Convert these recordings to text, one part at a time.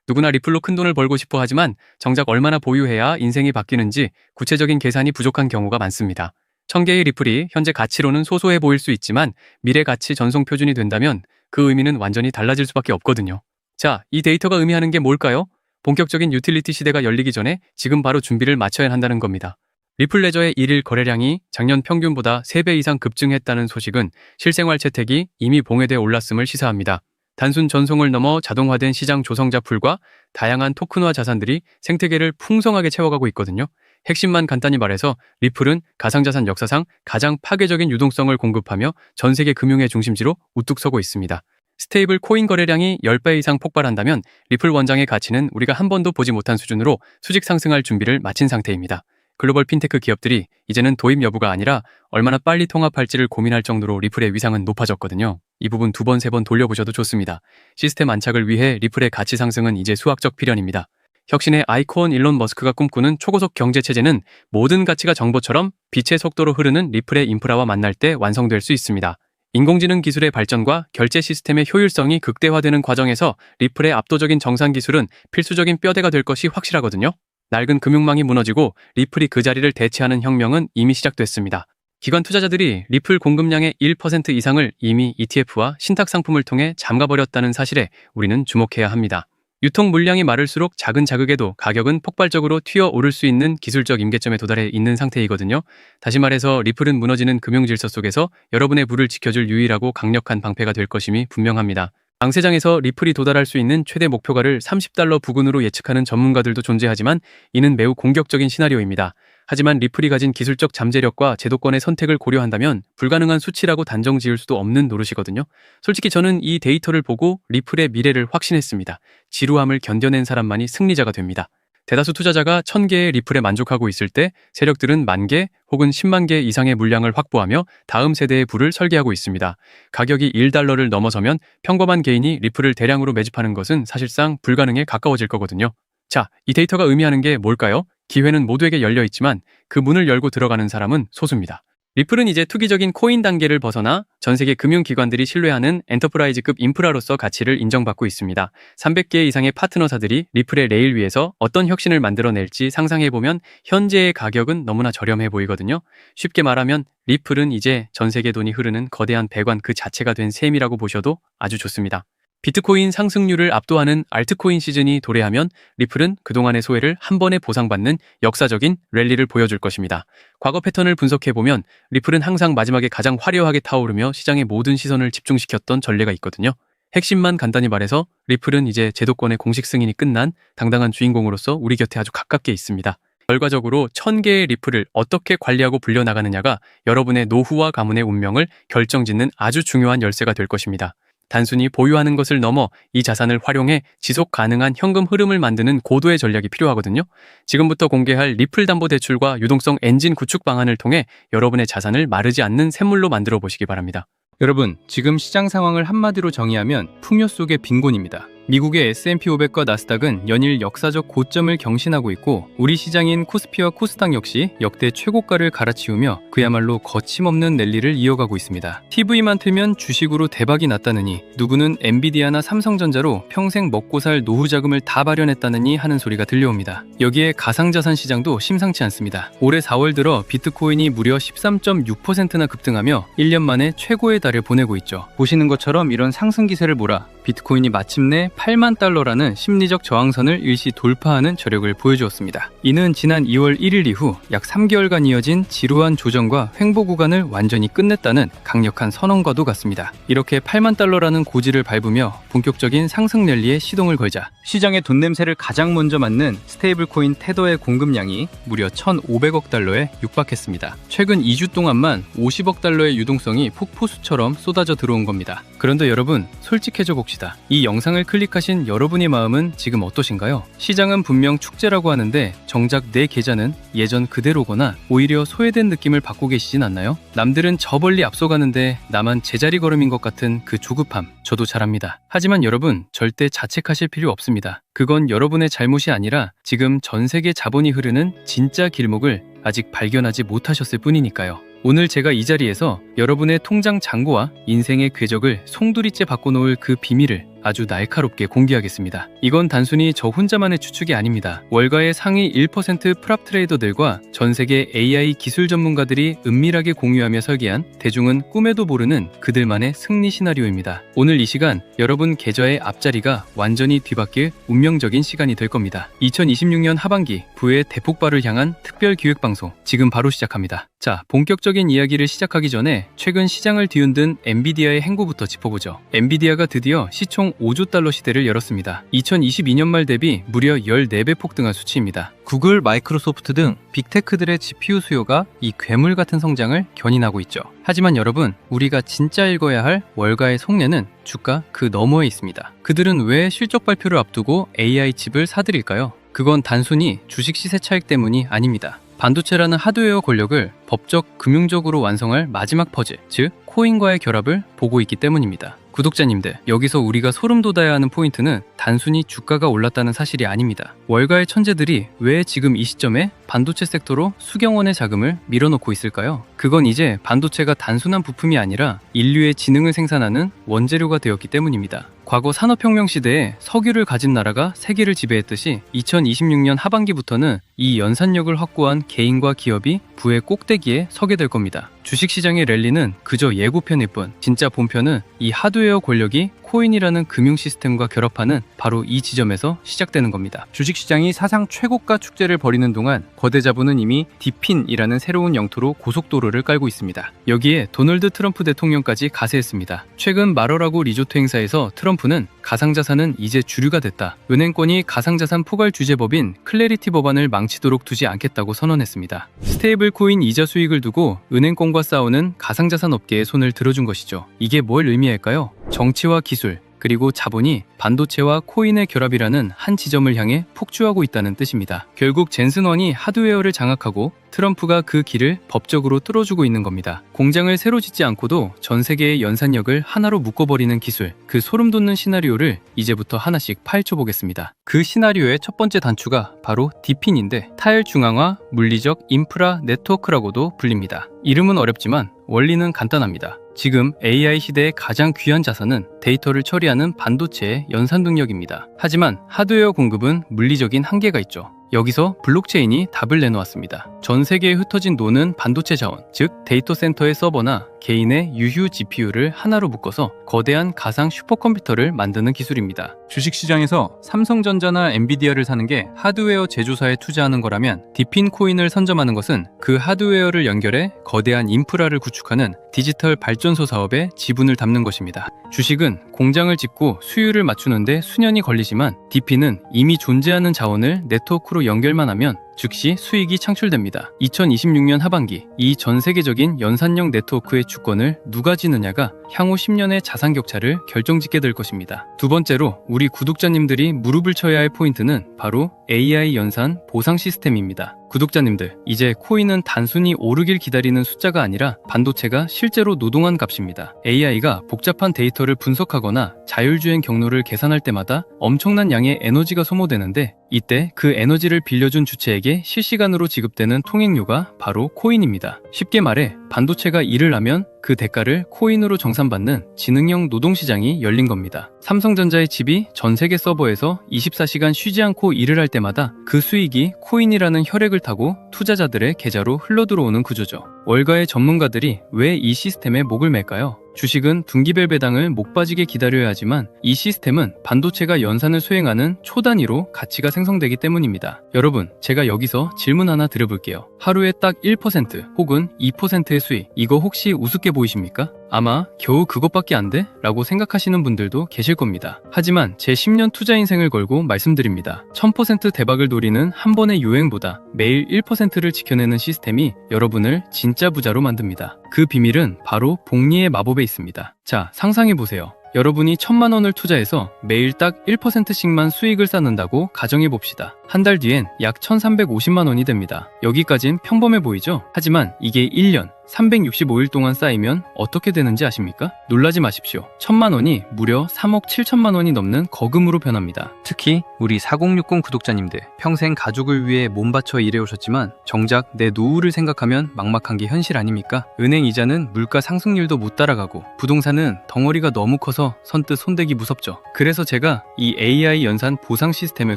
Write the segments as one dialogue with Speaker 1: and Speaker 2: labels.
Speaker 1: 누구나 리플로 큰돈을 벌고 싶어 하지만 정작 얼마나 보유해야 인생이 바뀌는지 구체적인 계산이 부족한 경우가 많습니다. 1000개의 리플이 현재 가치로는 소소해 보일 수 있지만 미래 가치 전송 표준이 된다면 그 의미는 완전히 달라질 수밖에 없거든요. 자, 이 데이터가 의미하는 게 뭘까요? 본격적인 유틸리티 시대가 열리기 전에 지금 바로 준비를 마쳐야 한다는 겁니다. 리플 레저의 1일 거래량이 작년 평균보다 3배 이상 급증했다는 소식은 실생활 채택이 이미 봉회돼 올랐음을 시사합니다. 단순 전송을 넘어 자동화된 시장 조성자 풀과 다양한 토큰화 자산들이 생태계를 풍성하게 채워가고 있거든요. 핵심만 간단히 말해서 리플은 가상자산 역사상 가장 파괴적인 유동성을 공급하며 전 세계 금융의 중심지로 우뚝 서고 있습니다. 스테이블 코인 거래량이 10배 이상 폭발한다면 리플 원장의 가치는 우리가 한 번도 보지 못한 수준으로 수직 상승할 준비를 마친 상태입니다. 글로벌 핀테크 기업들이 이제는 도입 여부가 아니라 얼마나 빨리 통합할지를 고민할 정도로 리플의 위상은 높아졌거든요. 이 부분 2번, 3번 돌려보셔도 좋습니다. 시스템 안착을 위해 리플의 가치 상승은 이제 수학적 필연입니다. 혁신의 아이콘 일론 머스크가 꿈꾸는 초고속 경제체제는 모든 가치가 정보처럼 빛의 속도로 흐르는 리플의 인프라와 만날 때 완성될 수 있습니다. 인공지능 기술의 발전과 결제 시스템의 효율성이 극대화되는 과정에서 리플의 압도적인 정상 기술은 필수적인 뼈대가 될 것이 확실하거든요. 낡은 금융망이 무너지고 리플이 그 자리를 대체하는 혁명은 이미 시작됐습니다. 기관 투자자들이 리플 공급량의 1% 이상을 이미 ETF와 신탁 상품을 통해 잠가버렸다는 사실에 우리는 주목해야 합니다. 유통 물량이 마를수록 작은 자극에도 가격은 폭발적으로 튀어오를 수 있는 기술적 임계점에 도달해 있는 상태이거든요. 다시 말해서 리플은 무너지는 금융 질서 속에서 여러분의 부를 지켜줄 유일하고 강력한 방패가 될 것임이 분명합니다. 장세장에서 리플이 도달할 수 있는 최대 목표가를 $30 부근으로 예측하는 전문가들도 존재하지만 이는 매우 공격적인 시나리오입니다. 하지만 리플이 가진 기술적 잠재력과 제도권의 선택을 고려한다면 불가능한 수치라고 단정 지을 수도 없는 노릇이거든요. 솔직히 저는 이 데이터를 보고 리플의 미래를 확신했습니다. 지루함을 견뎌낸 사람만이 승리자가 됩니다. 대다수 투자자가 1000개의 리플에 만족하고 있을 때 세력들은 10,000개 혹은 10만 개 이상의 물량을 확보하며 다음 세대의 부를 설계하고 있습니다. 가격이 $1를 넘어서면 평범한 개인이 리플을 대량으로 매집하는 것은 사실상 불가능에 가까워질 거거든요. 자, 이 데이터가 의미하는 게 뭘까요? 기회는 모두에게 열려 있지만 그 문을 열고 들어가는 사람은 소수입니다. 리플은 이제 투기적인 코인 단계를 벗어나 전 세계 금융기관들이 신뢰하는 엔터프라이즈급 인프라로서 가치를 인정받고 있습니다. 300개 이상의 파트너사들이 리플의 레일 위에서 어떤 혁신을 만들어낼지 상상해보면 현재의 가격은 너무나 저렴해 보이거든요. 쉽게 말하면 리플은 이제 전 세계 돈이 흐르는 거대한 배관 그 자체가 된 셈이라고 보셔도 아주 좋습니다. 비트코인 상승률을 압도하는 알트코인 시즌이 도래하면 리플은 그동안의 소외를 한 번에 보상받는 역사적인 랠리를 보여줄 것입니다. 과거 패턴을 분석해보면 리플은 항상 마지막에 가장 화려하게 타오르며 시장의 모든 시선을 집중시켰던 전례가 있거든요. 핵심만 간단히 말해서 리플은 이제 제도권의 공식 승인이 끝난 당당한 주인공으로서 우리 곁에 아주 가깝게 있습니다. 결과적으로 1000개의 리플을 어떻게 관리하고 불려나가느냐가 여러분의 노후와 가문의 운명을 결정짓는 아주 중요한 열쇠가 될 것입니다. 단순히 보유하는 것을 넘어 이 자산을 활용해 지속 가능한 현금 흐름을 만드는 고도의 전략이 필요하거든요. 지금부터 공개할 리플 담보대출과 유동성 엔진 구축 방안을 통해 여러분의 자산을 마르지 않는 샘물로 만들어 보시기 바랍니다.
Speaker 2: 여러분, 지금 시장 상황을 한마디로 정의하면 풍요 속의 빈곤입니다. 미국의 S&P 500과 나스닥은 연일 역사적 고점을 경신하고 있고 우리 시장인 코스피와 코스닥 역시 역대 최고가를 갈아치우며 그야말로 거침없는 랠리를 이어가고 있습니다. TV만 틀면 주식으로 대박이 났다느니 누구는 엔비디아나 삼성전자로 평생 먹고 살 노후 자금을 다 마련했다느니 하는 소리가 들려옵니다. 여기에 가상자산 시장도 심상치 않습니다. 올해 4월 들어 비트코인이 무려 13.6%나 급등하며 1년 만에 최고의 달을 보내고 있죠. 보시는 것처럼 이런 상승 기세를 몰아 비트코인이 마침내 $80,000라는 심리적 저항선을 일시 돌파하는 저력을 보여주었습니다. 이는 지난 2월 1일 이후 약 3개월간 이어진 지루한 조정과 횡보 구간을 완전히 끝냈다는 강력한 선언과도 같습니다. 이렇게 $80,000라는 고지를 밟으며 본격적인 상승 랠리에 시동을 걸자 시장의 돈 냄새를 가장 먼저 맡는 스테이블 코인 테더의 공급량이 무려 $1,500억 육박했습니다. 최근 2주 동안만 $50억 유동성이 폭포수처럼 쏟아져 들어온 겁니다. 그런데 여러분, 솔직해져 봅시다. 이 영상을 클릭하신 여러분의 마음은 지금 어떠신가요? 시장은 분명 축제라고 하는데 정작 내 계좌는 예전 그대로거나 오히려 소외된 느낌을 받고 계시진 않나요? 남들은 저 멀리 앞서가는데 나만 제자리 걸음인 것 같은 그 조급함, 저도 잘 압니다. 하지만 여러분, 절대 자책하실 필요 없습니다. 그건 여러분의 잘못이 아니라 지금 전 세계 자본이 흐르는 진짜 길목을 아직 발견하지 못하셨을 뿐이니까요. 오늘 제가 이 자리에서 여러분의 통장 잔고와 인생의 궤적을 송두리째 바꿔놓을 그 비밀을 아주 날카롭게 공개하겠습니다. 이건 단순히 저 혼자만의 추측이 아닙니다. 월가의 상위 1% 프랍 트레이더들과 전 세계 AI 기술 전문가들이 은밀하게 공유하며 설계한 대중은 꿈에도 모르는 그들만의 승리 시나리오입니다. 오늘 이 시간 여러분 계좌의 앞자리가 완전히 뒤바뀔 운명적인 시간이 될 겁니다. 2026년 하반기 부의 대폭발을 향한 특별 기획방송 지금 바로 시작합니다. 자, 본격적인 이야기를 시작하기 전에 최근 시장을 뒤흔든 엔비디아의 행보부터 짚어보죠. 엔비디아가 드디어 시총 5조 달러 시대를 열었습니다. 2022년 말 대비 무려 14배 폭등한 수치입니다. 구글, 마이크로소프트 등 빅테크들의 GPU 수요가 이 괴물 같은 성장을 견인하고 있죠. 하지만 여러분, 우리가 진짜 읽어야 할 월가의 속내는 주가 그 너머에 있습니다. 그들은 왜 실적 발표를 앞두고 AI 칩을 사들일까요? 그건 단순히 주식 시세 차익 때문이 아닙니다. 반도체라는 하드웨어 권력을 법적, 금융적으로 완성할 마지막 퍼즐, 즉 코인과의 결합을 보고 있기 때문입니다. 구독자님들, 여기서 우리가 소름 돋아야 하는 포인트는 단순히 주가가 올랐다는 사실이 아닙니다. 월가의 천재들이 왜 지금 이 시점에 반도체 섹터로 수경원의 자금을 밀어넣고 있을까요? 그건 이제 반도체가 단순한 부품이 아니라 인류의 지능을 생산하는 원재료가 되었기 때문입니다. 과거 산업혁명 시대에 석유를 가진 나라가 세계를 지배했듯이 2026년 하반기부터는 이 연산력을 확보한 개인과 기업이 부의 꼭대기에 서게 될 겁니다. 주식시장의 랠리는 그저 예고편일 뿐, 진짜 본편은 이 하드웨어 권력이 코인이라는 금융 시스템과 결합하는 바로 이 지점에서 시작되는 겁니다. 주식시장이 사상 최고가 축제를 벌이는 동안 거대 자본은 이미 디핀이라는 새로운 영토로 고속도로를 깔고 있습니다. 여기에 도널드 트럼프 대통령까지 가세했습니다. 최근 마러라고 리조트 행사에서 트럼프는 가상자산은 이제 주류가 됐다. 은행권이 가상자산 포괄 규제법인 클래리티 법안을 망치도록 두지 않겠다고 선언했습니다. 스테이블 코인 이자 수익을 두고 은행권과 싸우는 가상자산 업계에 손을 들어준 것이죠. 이게 뭘 의미할까요? 정치와 기술, 그리고 자본이 반도체와 코인의 결합이라는 한 지점을 향해 폭주하고 있다는 뜻입니다. 결국 젠슨원이 하드웨어를 장악하고 트럼프가 그 길을 법적으로 뚫어주고 있는 겁니다. 공장을 새로 짓지 않고도 전 세계의 연산력을 하나로 묶어버리는 기술, 그 소름 돋는 시나리오를 이제부터 하나씩 파헤쳐 보겠습니다. 그 시나리오의 첫 번째 단추가 바로 디핀인데 타일 중앙화 물리적 인프라 네트워크라고도 불립니다. 이름은 어렵지만 원리는 간단합니다. 지금 AI 시대의 가장 귀한 자산은 데이터를 처리하는 반도체의 연산 능력입니다. 하지만 하드웨어 공급은 물리적인 한계가 있죠. 여기서 블록체인이 답을 내놓았습니다. 전 세계에 흩어진 노는 반도체 자원, 즉 데이터 센터의 서버나 개인의 유휴 GPU를 하나로 묶어서 거대한 가상 슈퍼컴퓨터를 만드는 기술입니다. 주식시장에서 삼성전자나 엔비디아를 사는 게 하드웨어 제조사에 투자하는 거라면 디핀 코인을 선점하는 것은 그 하드웨어를 연결해 거대한 인프라를 구축하는 디지털 발전소 사업에 지분을 담는 것입니다. 주식은 공장을 짓고 수율을 맞추는데 수년이 걸리지만 디핀은 이미 존재하는 자원을 네트워크로 연결만 하면 즉시 수익이 창출됩니다. 2026년 하반기 이 전 세계적인 연산력 네트워크의 주권을 누가 지느냐가 향후 10년의 자산 격차를 결정짓게 될 것입니다. 두 번째로 우리 구독자님들이 무릎을 쳐야 할 포인트는 바로 AI 연산 보상 시스템입니다. 구독자님들, 이제 코인은 단순히 오르길 기다리는 숫자가 아니라 반도체가 실제로 노동한 값입니다. AI가 복잡한 데이터를 분석하거나 자율주행 경로를 계산할 때마다 엄청난 양의 에너지가 소모되는데 이때 그 에너지를 빌려준 주체에게 실시간으로 지급되는 통행료가 바로 코인입니다. 쉽게 말해 반도체가 일을 하면 그 대가를 코인으로 정산받는 지능형 노동시장이 열린 겁니다. 삼성전자의 칩이 전 세계 서버에서 24시간 쉬지 않고 일을 할 때마다 그 수익이 코인이라는 혈액을 타고 투자자들의 계좌로 흘러들어오는 구조죠. 월가의 전문가들이 왜 이 시스템에 목을 맬까요? 주식은 분기별 배당을 목 빠지게 기다려야 하지만 이 시스템은 반도체가 연산을 수행하는 초단위로 가치가 생성되기 때문입니다. 여러분, 제가 여기서 질문 하나 드려볼게요. 하루에 딱 1% 혹은 2%의 수익, 이거 혹시 우습게 보이십니까? 아마 겨우 그것밖에 안 돼? 라고 생각하시는 분들도 계실 겁니다. 하지만 제 10년 투자 인생을 걸고 말씀드립니다. 1000% 대박을 노리는 한 번의 유행보다 매일 1%를 지켜내는 시스템이 여러분을 진짜 부자로 만듭니다. 그 비밀은 바로 복리의 마법에 있습니다. 자, 상상해보세요. 여러분이 1000만 원을 투자해서 매일 딱 1%씩만 수익을 쌓는다고 가정해봅시다. 한 달 뒤엔 약 1350만 원이 됩니다. 여기까진 평범해 보이죠? 하지만 이게 1년, 365일 동안 쌓이면 어떻게 되는지 아십니까? 놀라지 마십시오. 1,000만 원이 무려 3억 7천만 원이 넘는 거금으로 변합니다. 특히 우리 4060 구독자님들, 평생 가족을 위해 몸 바쳐 일해오셨지만 정작 내 노후를 생각하면 막막한 게 현실 아닙니까? 은행 이자는 물가 상승률도 못 따라가고 부동산은 덩어리가 너무 커서 선뜻 손대기 무섭죠. 그래서 제가 이 AI 연산 보상 시스템을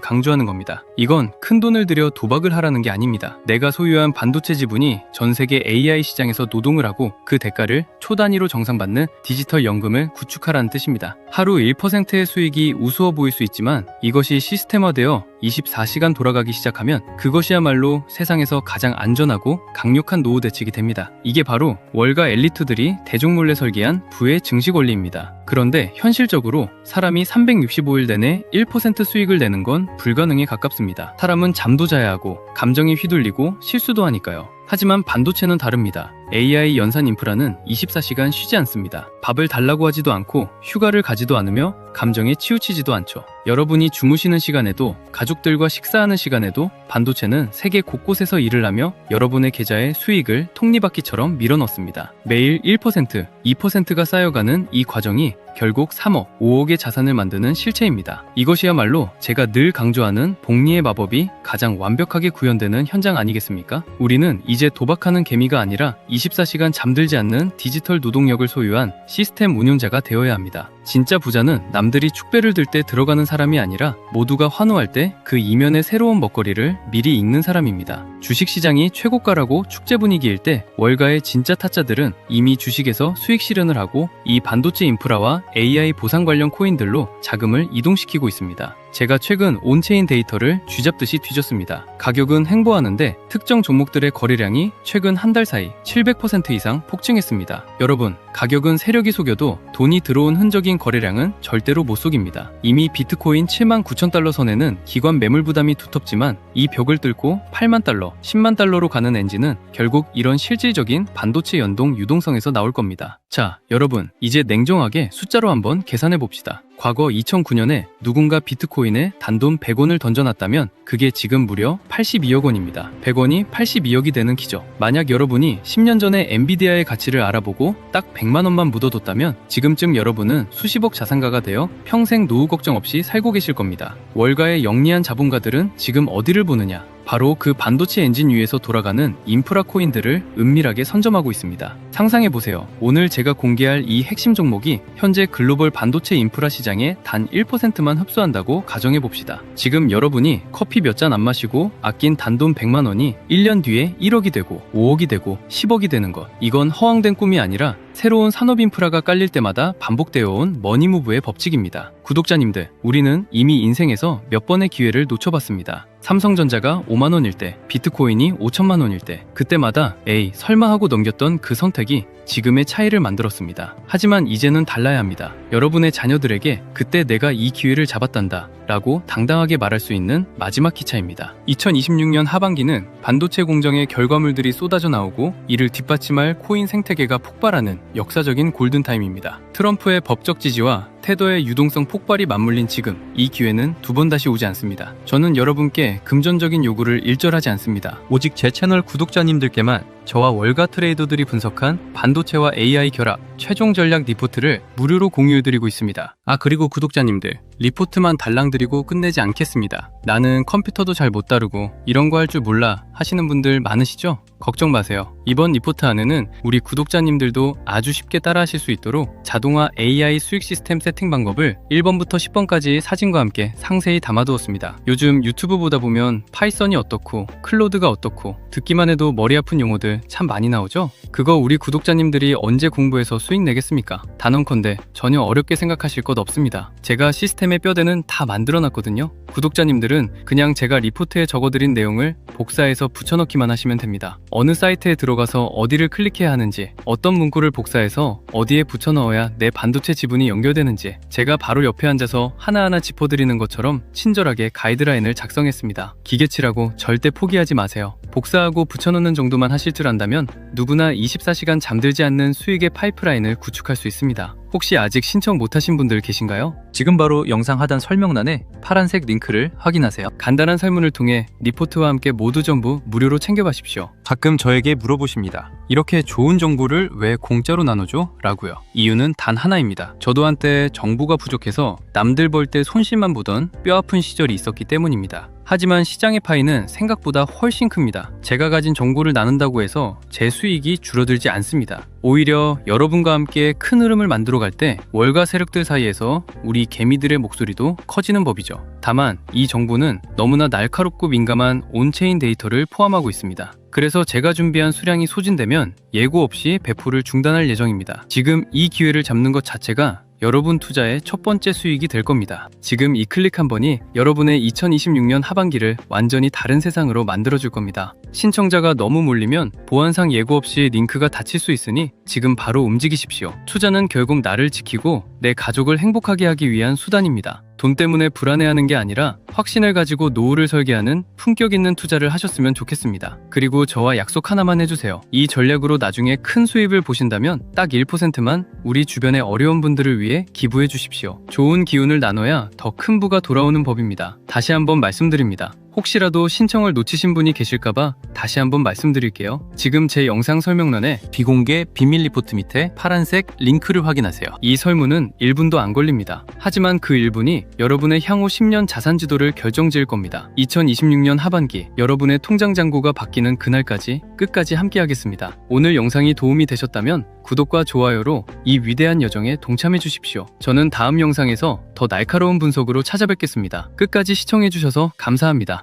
Speaker 2: 강조하는 겁니다. 이건 큰돈을 들여 도박을 하라는 게 아닙니다. 내가 소유한 반도체 지분이 전 세계 AI 시장에서 노동을 하고 그 대가를 초 단위로 정산받는 디지털 연금을 구축하라는 뜻입니다. 하루 1%의 수익이 우스워 보일 수 있지만 이것이 시스템화되어 24시간 돌아가기 시작하면 그것이야말로 세상에서 가장 안전하고 강력한 노후 대책이 됩니다. 이게 바로 월가 엘리트들이 대중몰래 설계한 부의 증식 원리입니다. 그런데 현실적으로 사람이 365일 내내 1% 수익을 내는 건 불가능에 가깝습니다. 사람은 잠도 자야 하고 감정이 휘둘리고 실수도 하니까요. 하지만 반도체는 다릅니다. AI 연산 인프라는 24시간 쉬지 않습니다. 밥을 달라고 하지도 않고 휴가를 가지도 않으며 감정에 치우치지도 않죠. 여러분이 주무시는 시간에도 가족들과 식사하는 시간에도 반도체는 세계 곳곳에서 일을 하며 여러분의 계좌에 수익을 톱니바퀴처럼 밀어넣습니다. 매일 1%, 2%가 쌓여가는 이 과정이 결국 3억, 5억의 자산을 만드는 실체입니다. 이것이야말로 제가 늘 강조하는 복리의 마법이 가장 완벽하게 구현되는 현장 아니겠습니까? 우리는 이제 도박하는 개미가 아니라 24시간 잠들지 않는 디지털 노동력을 소유한 시스템 운용자가 되어야 합니다. 진짜 부자는 남들이 축배를 들 때 들어가는 사람이 아니라 모두가 환호할 때 그 이면의 새로운 먹거리를 미리 읽는 사람입니다. 주식시장이 최고가라고 축제 분위기일 때 월가의 진짜 타짜들은 이미 주식에서 수익 실현을 하고 이 반도체 인프라와 AI 보상 관련 코인들로 자금을 이동시키고 있습니다. 제가 최근 온체인 데이터를 쥐잡듯이 뒤졌습니다. 가격은 횡보하는데 특정 종목들의 거래량이 최근 한 달 사이 700% 이상 폭증했습니다. 여러분, 가격은 세력이 속여도 돈이 들어온 흔적인 거래량은 절대로 못 속입니다. 이미 비트코인 79,000달러 선에는 기관 매물 부담이 두텁지만 이 벽을 뚫고 8만 달러, 10만 달러로 가는 엔진은 결국 이런 실질적인 반도체 연동 유동성에서 나올 겁니다. 자, 여러분, 이제 냉정하게 숫자로 한번 계산해 봅시다. 과거 2009년에 누군가 비트코인에 단돈 100원을 던져놨다면 그게 지금 무려 82억 원입니다. 100원이 82억이 되는 기적. 만약 여러분이 10년 전에 엔비디아의 가치를 알아보고 딱 100만 원만 묻어뒀다면 지금쯤 여러분은 수십억 자산가가 되어 평생 노후 걱정 없이 살고 계실 겁니다. 월가의 영리한 자본가들은 지금 어디를 보느냐? 바로 그 반도체 엔진 위에서 돌아가는 인프라 코인들을 은밀하게 선점하고 있습니다. 상상해보세요. 오늘 제가 공개할 이 핵심 종목이 현재 글로벌 반도체 인프라 시장의 단 1%만 흡수한다고 가정해봅시다. 지금 여러분이 커피 몇 잔 안 마시고 아낀 단돈 100만 원이 1년 뒤에 1억이 되고 5억이 되고 10억이 되는 것. 이건 허황된 꿈이 아니라 새로운 산업 인프라가 깔릴 때마다 반복되어 온 머니무브의 법칙입니다. 구독자님들, 우리는 이미 인생에서 몇 번의 기회를 놓쳐봤습니다. 삼성전자가 5만 원일 때, 비트코인이 5천만 원일 때, 그때마다 에이 설마 하고 넘겼던 그 선택이 지금의 차이를 만들었습니다. 하지만 이제는 달라야 합니다. 여러분의 자녀들에게 그때 내가 이 기회를 잡았단다 라고 당당하게 말할 수 있는 마지막 기차입니다. 2026년 하반기는 반도체 공정의 결과물들이 쏟아져 나오고 이를 뒷받침할 코인 생태계가 폭발하는 역사적인 골든타임입니다. 트럼프의 법적 지지와 테더의 유동성 폭발이 맞물린 지금, 이 기회는 두 번 다시 오지 않습니다. 저는 여러분께 금전적인 요구를 일절하지 않습니다. 오직 제 채널 구독자님들께만 저와 월가 트레이더들이 분석한 반도체와 AI 결합 최종 전략 리포트를 무료로 공유해드리고 있습니다. 그리고 구독자님들, 리포트만 달랑드리고 끝내지 않겠습니다. 나는 컴퓨터도 잘 못 다루고 이런 거 할 줄 몰라 하시는 분들 많으시죠? 걱정 마세요. 이번 리포트 안에는 우리 구독자님들도 아주 쉽게 따라하실 수 있도록 자동화 AI 수익 시스템 세팅 방법을 1번부터 10번까지 사진과 함께 상세히 담아두었습니다. 요즘 유튜브 보다 보면 파이썬이 어떻고 클로드가 어떻고 듣기만 해도 머리 아픈 용어들 참 많이 나오죠? 그거 우리 구독자님들이 언제 공부해서 수익 내겠습니까? 단언컨대 전혀 어렵게 생각하실 것 없습니다. 제가 시스템의 뼈대는 다 만들어놨거든요. 구독자님들은 그냥 제가 리포트에 적어드린 내용을 복사해서 붙여넣기만 하시면 됩니다. 어느 사이트에 들어가서 어디를 클릭해야 하는지, 어떤 문구를 복사해서 어디에 붙여넣어야 내 반도체 지분이 연결되는지 제가 바로 옆에 앉아서 하나하나 짚어드리는 것처럼 친절하게 가이드라인을 작성했습니다. 기계치라고 절대 포기하지 마세요. 복사하고 붙여넣는 정도만 하실 줄 안다면 누구나 24시간 잠들지 않는 수익의 파이프라인을 구축할 수 있습니다. 혹시 아직 신청 못하신 분들 계신가요?
Speaker 3: 지금 바로 영상 하단 설명란에 파란색 링크를 확인하세요.
Speaker 2: 간단한 설문을 통해 리포트와 함께 모두 전부 무료로 챙겨가십시오.
Speaker 3: 가끔 저에게 물어보십니다. 이렇게 좋은 정보를 왜 공짜로 나눠줘? 라고요.
Speaker 2: 이유는 단 하나입니다. 저도 한때 정보가 부족해서 남들 벌 때 손실만 보던 뼈아픈 시절이 있었기 때문입니다. 하지만 시장의 파이는 생각보다 훨씬 큽니다. 제가 가진 정보를 나눈다고 해서 제 수익이 줄어들지 않습니다. 오히려 여러분과 함께 큰 흐름을 만들어 갈 때 월가 세력들 사이에서 우리 개미들의 목소리도 커지는 법이죠. 다만 이 정보는 너무나 날카롭고 민감한 온체인 데이터를 포함하고 있습니다. 그래서 제가 준비한 수량이 소진되면 예고 없이 배포를 중단할 예정입니다. 지금 이 기회를 잡는 것 자체가 여러분 투자의 첫 번째 수익이 될 겁니다. 지금 이 클릭 한 번이 여러분의 2026년 하반기를 완전히 다른 세상으로 만들어줄 겁니다. 신청자가 너무 몰리면 보안상 예고 없이 링크가 닫힐 수 있으니 지금 바로 움직이십시오. 투자는 결국 나를 지키고 내 가족을 행복하게 하기 위한 수단입니다. 돈 때문에 불안해하는 게 아니라 확신을 가지고 노후를 설계하는 품격 있는 투자를 하셨으면 좋겠습니다. 그리고 저와 약속 하나만 해주세요. 이 전략으로 나중에 큰 수입을 보신다면 딱 1%만 우리 주변의 어려운 분들을 위해 기부해 주십시오. 좋은 기운을 나눠야 더 큰 부가 돌아오는 법입니다. 다시 한번 말씀드립니다. 혹시라도 신청을 놓치신 분이 계실까봐 다시 한번 말씀드릴게요. 지금 제 영상 설명란에
Speaker 3: 비공개 비밀 리포트 밑에 파란색 링크를 확인하세요.
Speaker 2: 이 설문은 1분도 안 걸립니다. 하지만 그 1분이 여러분의 향후 10년 자산 지도를 결정지을 겁니다. 2026년 하반기 여러분의 통장 잔고가 바뀌는 그날까지 끝까지 함께하겠습니다. 오늘 영상이 도움이 되셨다면 구독과 좋아요로 이 위대한 여정에 동참해 주십시오. 저는 다음 영상에서 더 날카로운 분석으로 찾아뵙겠습니다. 끝까지 시청해 주셔서 감사합니다.